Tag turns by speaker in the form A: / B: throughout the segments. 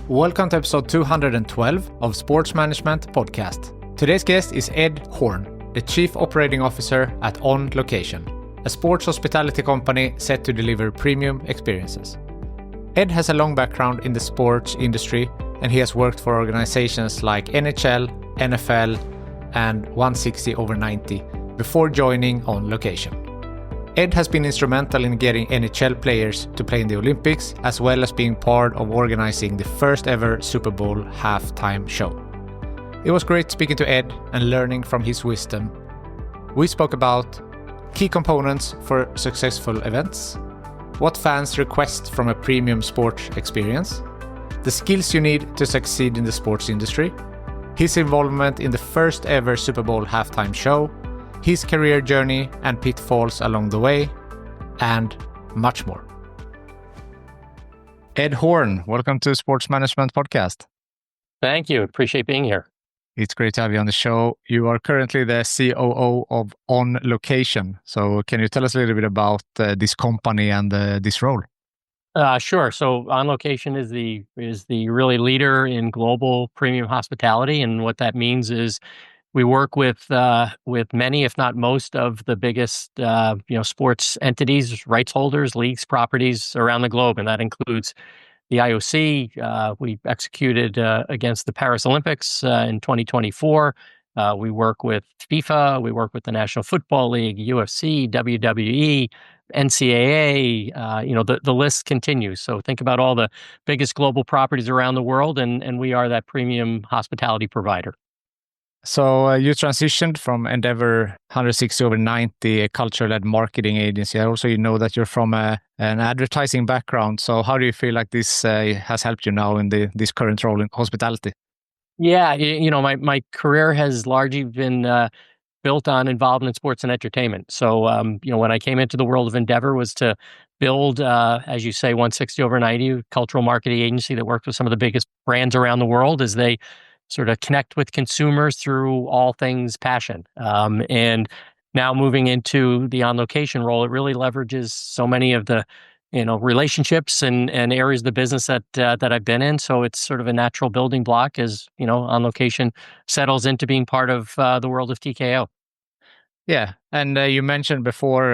A: Welcome to episode 212 of Sports Management Podcast. Today's guest is Ed Horne, the Chief Operating Officer at On Location, a sports hospitality company set to deliver premium experiences. Ed has a long background in the sports industry, and he has worked for organizations like NHL, NFL, and 160/90 before joining On Location. Ed has been instrumental in getting NHL players to play in the Olympics, as well as being part of organizing the first ever Super Bowl halftime show. It was great speaking to Ed and learning from his wisdom. We spoke about key components for successful events, what fans request from a premium sports experience, the skills you need to succeed in the sports industry, his involvement in the first ever Super Bowl halftime show, his career journey and pitfalls along the way, and much more. Ed Horne, welcome to Sports Management Podcast.
B: Thank you. Appreciate being here.
A: It's great to have you on the show. You are currently the COO of On Location. So can you tell us a little bit about this company and this role?
B: Sure. So On Location is the really leader in global premium hospitality, and what that means is we work with many, if not most, of the biggest sports entities, rights holders, leagues, properties around the globe, and that includes the IOC. We executed against the Paris Olympics in 2024. We work with FIFA. We work with the National Football League, UFC, WWE, NCAA. The list continues. So think about all the biggest global properties around the world, and we are that premium hospitality provider.
A: So you transitioned from Endeavor 160/90, a culture-led marketing agency. I also know that you're from an advertising background. So how do you feel like this has helped you now in this current role in hospitality?
B: Yeah, my career has largely been built on involvement in sports and entertainment. So, when I came into the world of Endeavor was to build, as you say, 160/90, cultural marketing agency that worked with some of the biggest brands around the world as they sort of connect with consumers through all things passion. And now moving into the On Location role, it really leverages so many of the relationships and areas of the business that I've been in. So it's sort of a natural building block as On Location settles into being part of the world of TKO.
A: Yeah, and you mentioned before,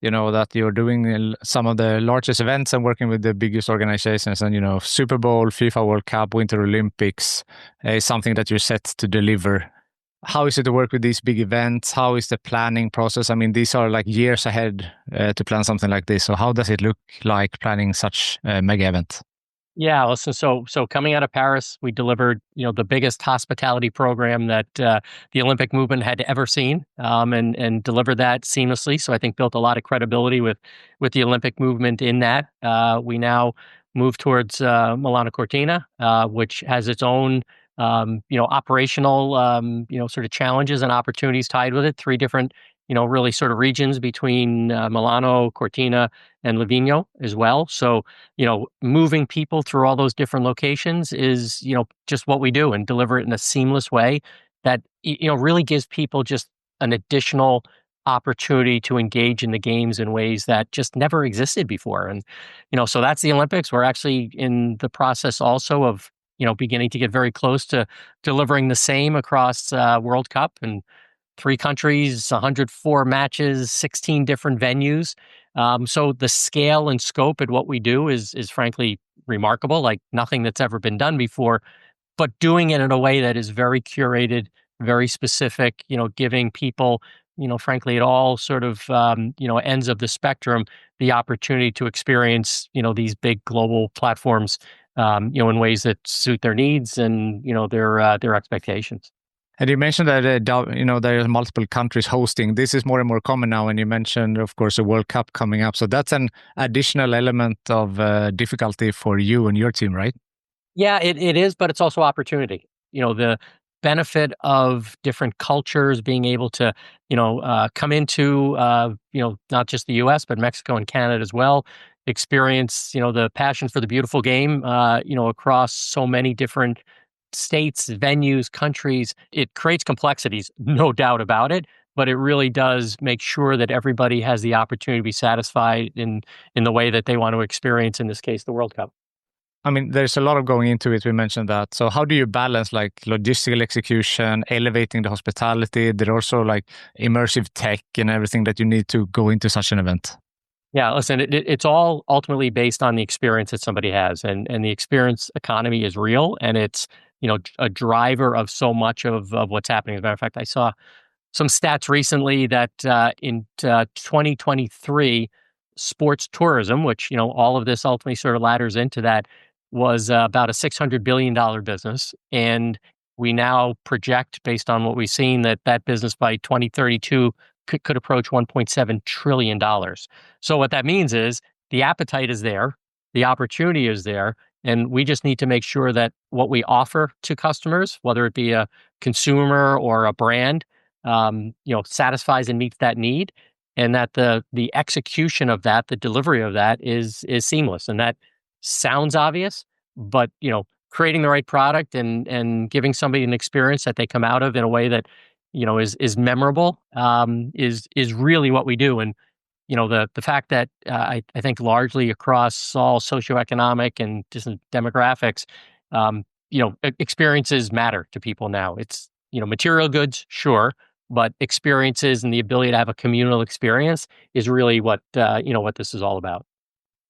A: that you're doing some of the largest events and working with the biggest organizations, and Super Bowl, FIFA World Cup, Winter Olympics is something that you're set to deliver. How is it to work with these big events? How is the planning process? I mean, these are like years ahead to plan something like this. So how does it look like planning such a mega event?
B: Yeah, listen, so coming out of Paris, we delivered, the biggest hospitality program that the Olympic movement had ever seen, and delivered that seamlessly. So I think built a lot of credibility with the Olympic movement in that. We now move towards Milano Cortina, which has its own operational sort of challenges and opportunities tied with it. Three different really sort of regions between Milano, Cortina, and Livigno as well. So, moving people through all those different locations is, just what we do and deliver it in a seamless way that, really gives people just an additional opportunity to engage in the games in ways that just never existed before. And, so that's the Olympics. We're actually in the process also of, beginning to get very close to delivering the same across World Cup and 3 countries, 104 matches, 16 different venues. So the scale and scope at what we do is frankly remarkable, like nothing that's ever been done before, but doing it in a way that is very curated, very specific, giving people, frankly, at all sort of, ends of the spectrum, the opportunity to experience, these big global platforms, in ways that suit their needs and, their expectations.
A: And you mentioned that there are multiple countries hosting. This is more and more common now, and you mentioned, of course, the World Cup coming up. So that's an additional element of difficulty for you and your team, right?
B: Yeah, it is, but it's also opportunity. The benefit of different cultures being able to, come into, not just the U.S., but Mexico and Canada as well, experience, the passion for the beautiful game, across so many different states, venues, countries. It creates complexities, no doubt about it, but it really does make sure that everybody has the opportunity to be satisfied in the way that they want to experience, in this case, the World Cup.
A: I mean, there's a lot of going into it. We mentioned that. So how do you balance like logistical execution, elevating the hospitality? There are also like immersive tech and everything that you need to go into such an event.
B: Yeah, listen, it's all ultimately based on the experience that somebody has, and the experience economy is real, and it's a driver of so much of what's happening. As a matter of fact, I saw some stats recently that in 2023, sports tourism, which all of this ultimately sort of ladders into that, was about a $600 billion business, and we now project, based on what we've seen, that that business by 2032 could approach $1.7 trillion. So what that means is the appetite is there, the opportunity is there, and we just need to make sure that what we offer to customers, whether it be a consumer or a brand, satisfies and meets that need, and that the execution of that, the delivery of that is seamless. And that sounds obvious, but creating the right product and giving somebody an experience that they come out of in a way that is memorable, is really what we do. And the fact that I think largely across all socioeconomic and different demographics, experiences matter to people now. It's material goods, sure, but experiences and the ability to have a communal experience is really what this is all about.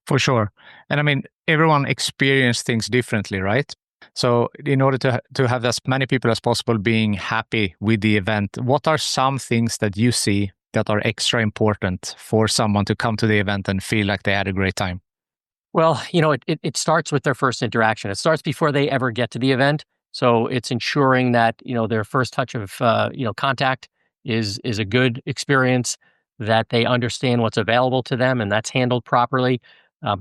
A: For sure. And I mean, everyone experiences things differently, right? So in order to have as many people as possible being happy with the event, what are some things that you see that are extra important for someone to come to the event and feel like they had a great time?
B: Well, it starts with their first interaction. It starts before they ever get to the event. So it's ensuring that, their first touch of, contact is a good experience, that they understand what's available to them and that's handled properly.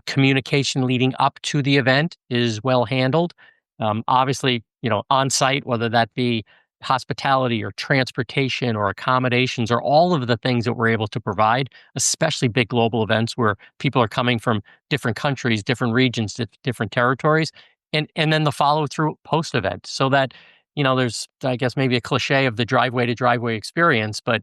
B: Communication leading up to the event is well handled. Obviously, on site, whether that be hospitality or transportation or accommodations or all of the things that we're able to provide, especially big global events where people are coming from different countries, different regions, different territories, and then the follow through post event, so that there's, I guess, maybe a cliche of the driveway to driveway experience, but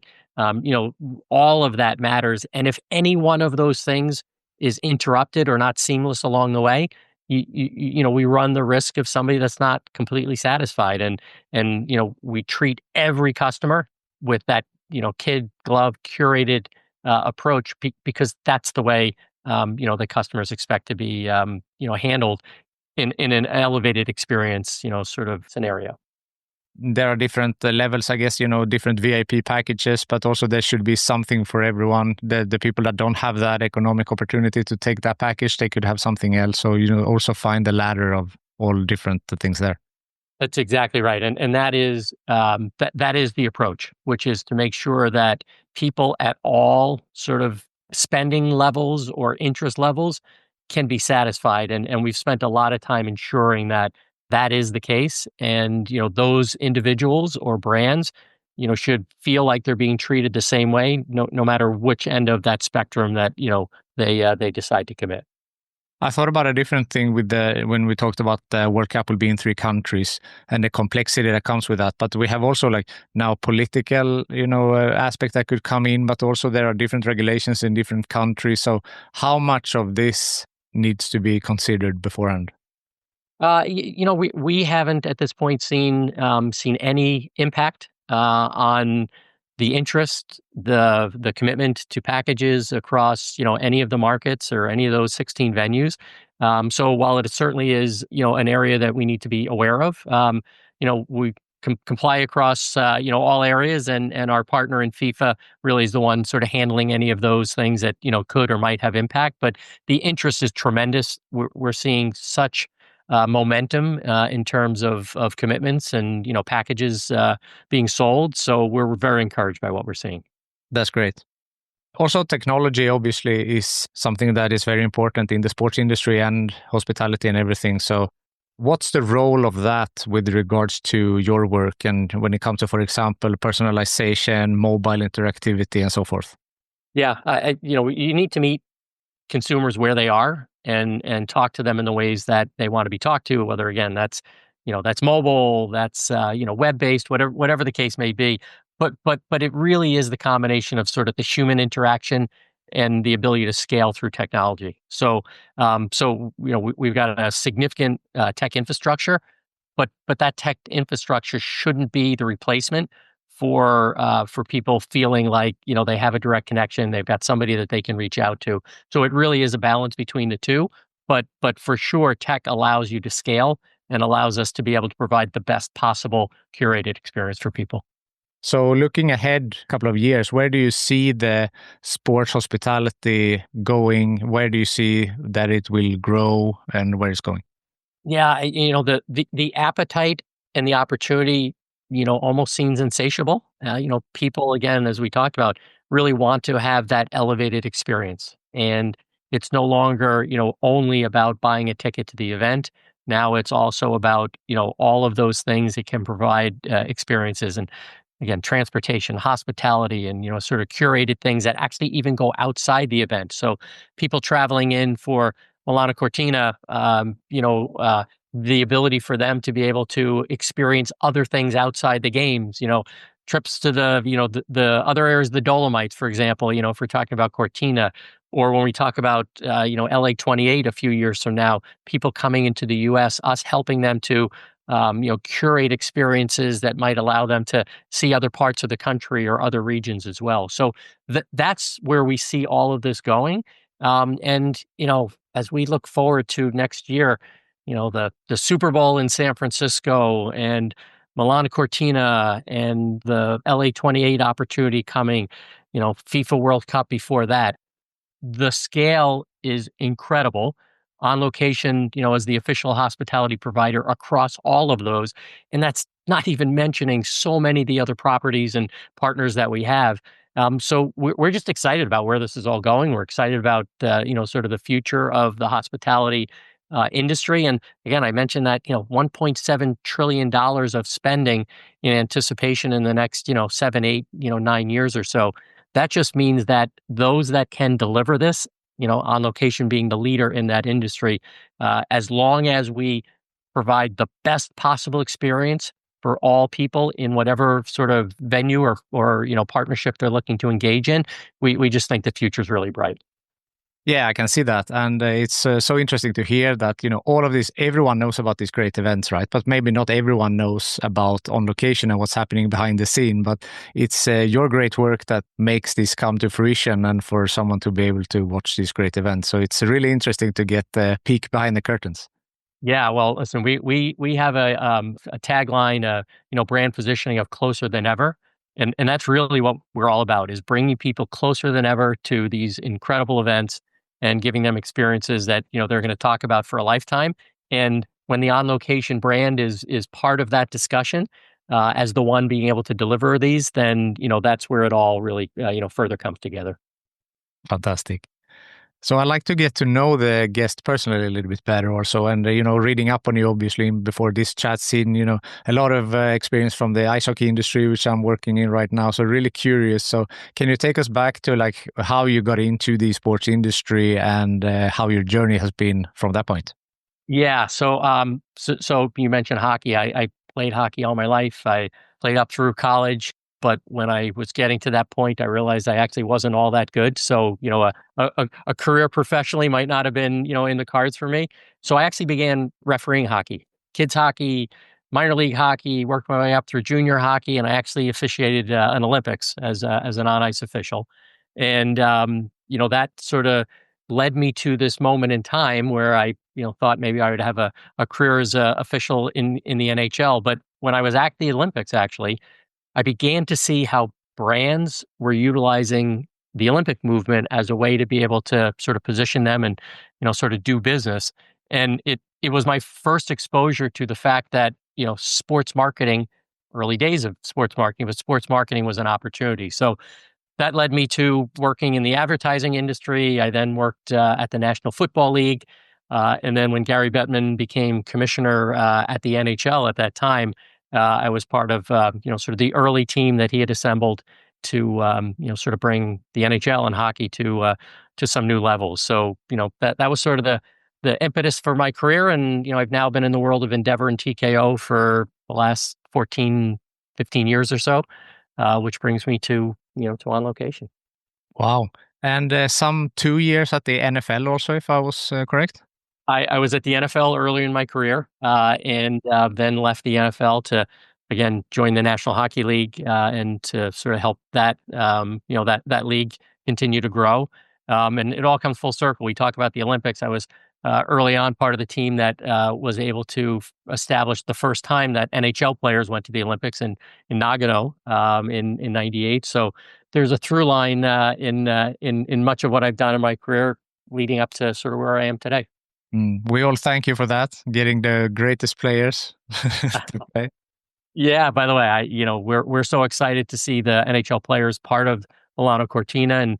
B: all of that matters. And if any one of those things is interrupted or not seamless along the way, we run the risk of somebody that's not completely satisfied. And we treat every customer with that kid glove curated approach, because that's the way the customers expect to be handled in an elevated experience sort of scenario.
A: There are different levels, I guess, different VIP packages, but also there should be something for everyone. The people that don't have that economic opportunity to take that package, they could have something else. So, also find the ladder of all different things there.
B: That's exactly right. And that is that is the approach, which is to make sure that people at all sort of spending levels or interest levels can be satisfied. And we've spent a lot of time ensuring that that is the case. And those individuals or brands should feel like they're being treated the same way, no matter which end of that spectrum that they decide to commit.
A: I thought about a different thing when we talked about the World Cup will be in 3 countries and the complexity that comes with that. But we have also like now political, aspect that could come in, but also there are different regulations in different countries. So how much of this needs to be considered beforehand?
B: We haven't at this point seen any impact on the interest, the commitment to packages across any of the markets or any of those 16 venues. So while it certainly is an area that we need to be aware of, we comply across all areas, and our partner in FIFA really is the one sort of handling any of those things that could or might have impact. But the interest is tremendous. We're seeing such momentum in terms of commitments and packages being sold. So we're very encouraged by what we're seeing.
A: That's great. Also, technology obviously is something that is very important in the sports industry and hospitality and everything. So what's the role of that with regards to your work and when it comes to, for example, personalization, mobile interactivity, and so forth?
B: Yeah, you need to meet consumers where they are and talk to them in the ways that they want to be talked to, whether again that's mobile, that's web based, whatever the case may be. But it really is the combination of sort of the human interaction and the ability to scale through technology. So we've got a significant tech infrastructure, but that tech infrastructure shouldn't be the replacement for people feeling like they have a direct connection, they've got somebody that they can reach out to. So it really is a balance between the two. But for sure, tech allows you to scale and allows us to be able to provide the best possible curated experience for people.
A: So looking ahead a couple of years, where do you see the sports hospitality going? Where do you see that it will grow and where it's going?
B: Yeah, the appetite and the opportunity, almost seems insatiable. People, again, as we talked about, really want to have that elevated experience, and it's no longer, only about buying a ticket to the event. Now it's also about, all of those things it can provide experiences, and again, transportation, hospitality, and sort of curated things that actually even go outside the event. So people traveling in for Milano Cortina, the ability for them to be able to experience other things outside the games, trips to the other areas of the Dolomites, for example, if we're talking about Cortina, or when we talk about, LA 28 a few years from now, people coming into the US, us helping them to, curate experiences that might allow them to see other parts of the country or other regions as well. So that's where we see all of this going. And as we look forward to next year, the Super Bowl in San Francisco and Milano Cortina and the LA 28 opportunity coming, FIFA World Cup before that, the scale is incredible. On Location, as the official hospitality provider across all of those, and that's not even mentioning so many of the other properties and partners that we have. So we're just excited about where this is all going. We're excited about sort of the future of the hospitality industry. And again, I mentioned that 1.7 trillion dollars of spending in anticipation in the next 7, 8, 9 years or so. That just means that those that can deliver this, On Location being the leader in that industry, as long as we provide the best possible experience for all people in whatever sort of venue or partnership they're looking to engage in, we just think the future is really bright.
A: Yeah, I can see that. And it's so interesting to hear that, all of this, everyone knows about these great events, right? But maybe not everyone knows about On Location and what's happening behind the scene. But it's your great work that makes this come to fruition and for someone to be able to watch these great events. So it's really interesting to get a peek behind the curtains.
B: Yeah, well, listen, we have a tagline, brand positioning of closer than ever, and that's really what we're all about, is bringing people closer than ever to these incredible events and giving them experiences that they're going to talk about for a lifetime. And when the On Location brand is part of that discussion, as the one being able to deliver these, then that's where it all really further comes together.
A: Fantastic. So I like to get to know the guest personally a little bit better also. And, reading up on you, obviously, before this chat scene, a lot of experience from the ice hockey industry, which I'm working in right now. So really curious. So can you take us back to like how you got into the sports industry and how your journey has been from that point?
B: Yeah. So you mentioned hockey. I played hockey all my life. I played up through college, but when I was getting to that point, I realized I actually wasn't all that good. So, a career professionally might not have been, in the cards for me. So I actually began refereeing hockey, kids hockey, minor league hockey, worked my way up through junior hockey, and I actually officiated an Olympics as an on ice official. And that sort of led me to this moment in time where I, thought maybe I would have a career as a official in the NHL. But when I was at the Olympics, actually, I began to see how brands were utilizing the Olympic movement as a way to be able to sort of position them and, sort of do business. And it was my first exposure to the fact that, sports marketing, early days of sports marketing, but sports marketing was an opportunity. So that led me to working in the advertising industry. I then worked at the National Football League. And then when Gary Bettman became commissioner at the NHL at that time, I was part of, sort of the early team that he had assembled to, sort of bring the NHL and hockey to some new levels. So, that was sort of the impetus for my career. And, I've now been in the world of Endeavor and TKO for the last 14, 15 years or so, which brings me to On Location.
A: Wow. And some 2 years at the NFL also, if I was correct.
B: I was at the NFL early in my career, and then left the NFL to again join the National Hockey League, and to sort of help that that league continue to grow. And it all comes full circle. We talk about the Olympics. I was early on part of the team that was able to establish the first time that NHL players went to the Olympics in Nagano, in '98. So there's a through line in much of what I've done in my career leading up to sort of where I am today.
A: We all thank you for that, getting the greatest players to play.
B: Yeah, by the way, we're so excited to see the NHL players part of Milano Cortina, and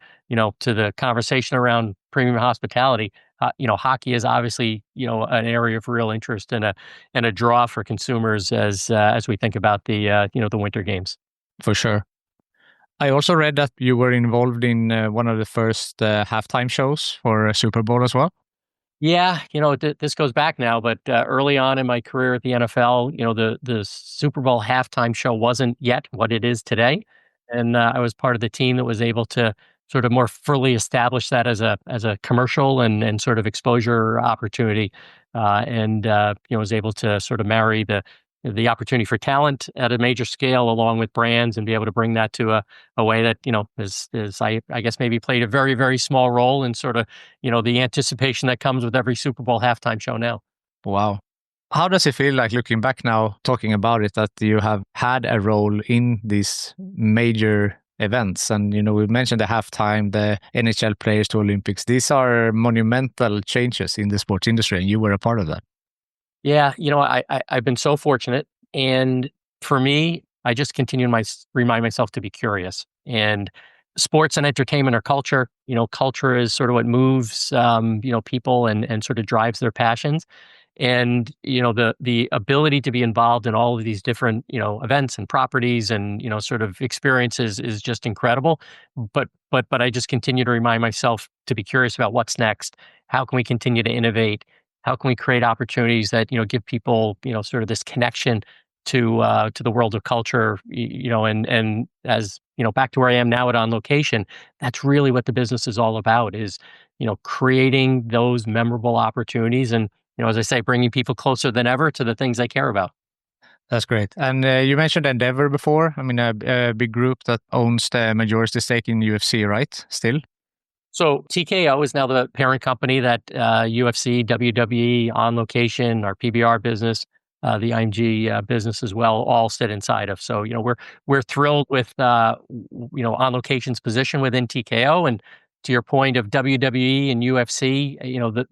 B: to the conversation around premium hospitality. Hockey is obviously an area of real interest and a draw for consumers as we think about the winter games.
A: For sure. I also read that you were involved in one of the first halftime shows for Super Bowl as well.
B: Yeah, this goes back now, but early on in my career at the NFL, the Super Bowl halftime show wasn't yet what it is today, and I was part of the team that was able to sort of more fully establish that as a commercial and sort of exposure opportunity, and was able to sort of marry the opportunity for talent at a major scale along with brands and be able to bring that to a way that is I guess maybe played a very very small role in sort of the anticipation that comes with every Super Bowl halftime show now.
A: Wow. How does it feel like looking back now, talking about it, that you have had a role in these major events? And, we mentioned the halftime, the NHL players to Olympics. These are monumental changes in the sports industry, and you were a part of that.
B: Yeah, I've been so fortunate, and for me, I just continue to remind myself to be curious. And sports and entertainment are culture. Culture is sort of what moves, people and sort of drives their passions. And the ability to be involved in all of these different events and properties and sort of experiences is just incredible. But I just continue to remind myself to be curious about what's next. How can we continue to innovate? How can we create opportunities that give people sort of this connection to the world of culture? And as back to where I am now at On Location, that's really what the business is all about. Is creating those memorable opportunities and as I say, bringing people closer than ever to the things they care about.
A: That's great. And you mentioned Endeavor before. I mean, a big group that owns the majority stake in UFC, right? Still?
B: So TKO is now the parent company that UFC, WWE, On Location, our PBR business, the IMG business as well, all sit inside of. So we're thrilled with On Location's position within TKO, and to your point of WWE and UFC,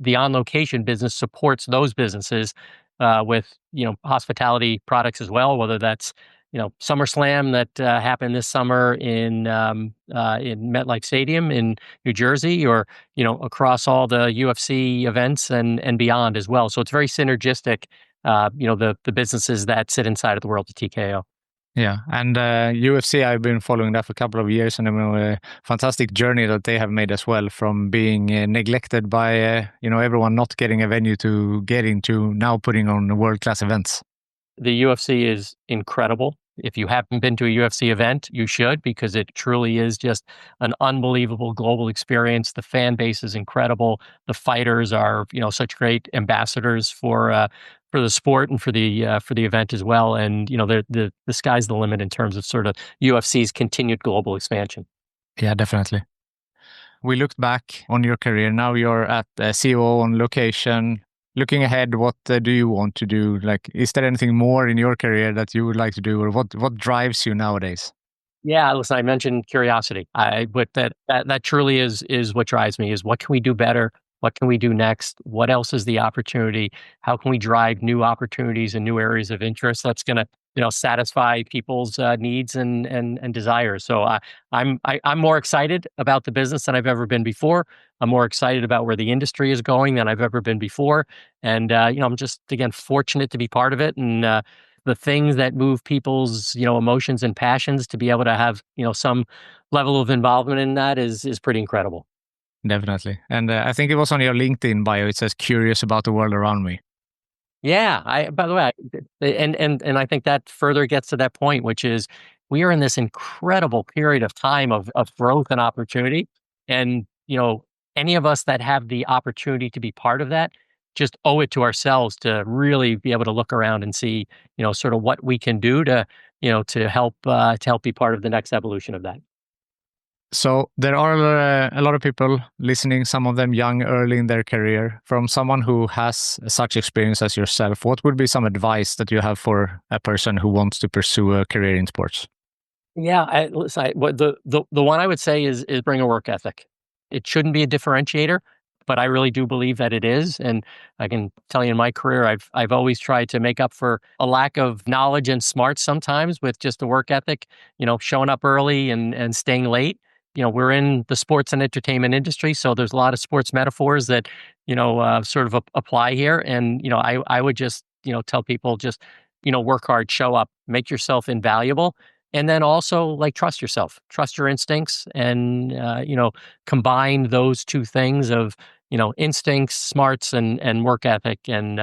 B: the On Location business supports those businesses with hospitality products as well, whether that's SummerSlam that happened this summer in MetLife Stadium in New Jersey, or across all the UFC events and beyond as well. So it's very synergistic. The businesses that sit inside of the world of TKO.
A: Yeah, and UFC, I've been following that for a couple of years, and I mean, a fantastic journey that they have made as well, from being neglected by everyone not getting a venue to get into now putting on world-class events.
B: The UFC is incredible. If you haven't been to a UFC event, you should, because it truly is just an unbelievable global experience. The fan base is incredible. The fighters are, such great ambassadors for the sport and for the event as well. And the sky's the limit in terms of sort of UFC's continued global expansion.
A: Yeah, definitely. We looked back on your career. Now you're at COO On Location. Looking ahead, what do you want to do? Like, is there anything more in your career that you would like to do, or what drives you nowadays?
B: Yeah, listen, I mentioned curiosity. But that truly is what drives me. Is what can we do better? What can we do next? What else is the opportunity? How can we drive new opportunities and new areas of interest that's going to satisfy people's needs and desires? So I'm more excited about the business than I've ever been before. I'm more excited about where the industry is going than I've ever been before. And I'm just again fortunate to be part of it, and the things that move people's emotions and passions to be able to have some level of involvement in that is pretty incredible.
A: Definitely. And I think it was on your LinkedIn bio. It says curious about the world around me.
B: Yeah, by the way, and I think that further gets to that point, which is we are in this incredible period of time of growth and opportunity. And, any of us that have the opportunity to be part of that just owe it to ourselves to really be able to look around and see, sort of what we can do to help be part of the next evolution of that.
A: So there are a lot of people listening, some of them young, early in their career. From someone who has such experience as yourself, what would be some advice that you have for a person who wants to pursue a career in sports?
B: Yeah, listen, what the one I would say is bring a work ethic. It shouldn't be a differentiator, but I really do believe that it is. And I can tell you in my career, I've always tried to make up for a lack of knowledge and smarts sometimes with just a work ethic. Showing up early and staying late. We're in the sports and entertainment industry, so there's a lot of sports metaphors that sort of apply here. And I would just tell people just work hard, show up, make yourself invaluable. And then also, like, trust yourself, trust your instincts, and combine those two things of instincts, smarts, and work ethic. And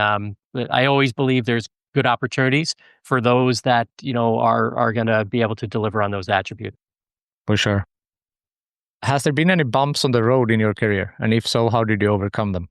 B: but I always believe there's good opportunities for those that are going to be able to deliver on those attributes.
A: For sure. Has there been any bumps on the road in your career? And if so, how did you overcome them?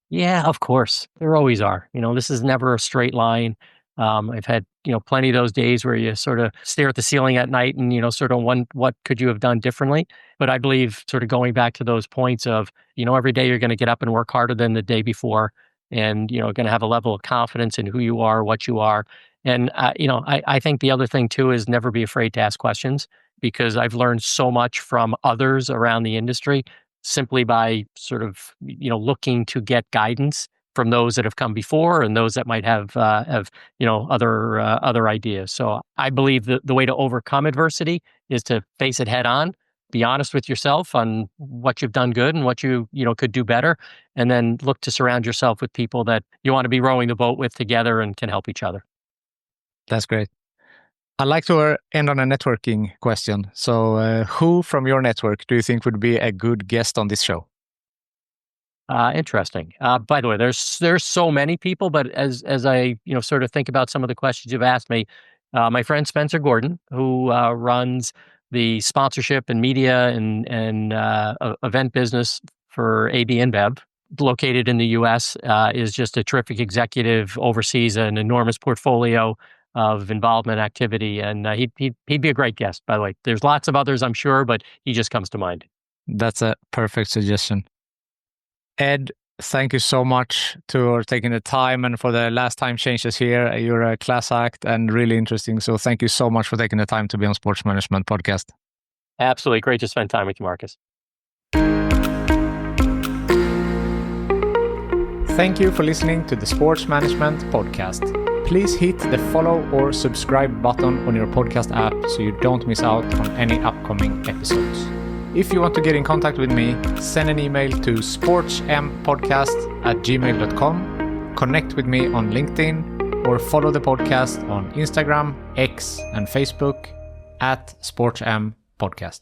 B: Yeah, of course. There always are. This is never a straight line. I've had, plenty of those days where you sort of stare at the ceiling at night and, sort of what could you have done differently? But I believe sort of going back to those points of, every day you're going to get up and work harder than the day before, and, going to have a level of confidence in who you are, what you are. And, I think the other thing too is never be afraid to ask questions, because I've learned so much from others around the industry simply by sort of, looking to get guidance from those that have come before and those that might have other ideas. So I believe that the way to overcome adversity is to face it head on, be honest with yourself on what you've done good and what you could do better, and then look to surround yourself with people that you want to be rowing the boat with together and can help each other.
A: That's great. I'd like to end on a networking question. So who from your network do you think would be a good guest on this show?
B: Interesting. By the way, there's so many people, but as I sort of think about some of the questions you've asked me, my friend Spencer Gordon, who runs the sponsorship and media and event business for AB InBev, located in the U.S., is just a terrific executive, oversees an enormous portfolio of involvement activity, and he'd be a great guest. By the way, there's lots of others, I'm sure, but he just comes to mind.
A: That's a perfect suggestion. Ed, thank you so much for taking the time and for the last time changes here. You're a class act and really interesting. So thank you so much for taking the time to be on Sports Management Podcast.
B: Absolutely. Great to spend time with you, Marcus.
A: Thank you for listening to the Sports Management Podcast. Please hit the follow or subscribe button on your podcast app so you don't miss out on any upcoming episodes. If you want to get in contact with me, send an email to sportsmpodcast@gmail.com, connect with me on LinkedIn, or follow the podcast on Instagram, X, and Facebook @SportsM Podcast.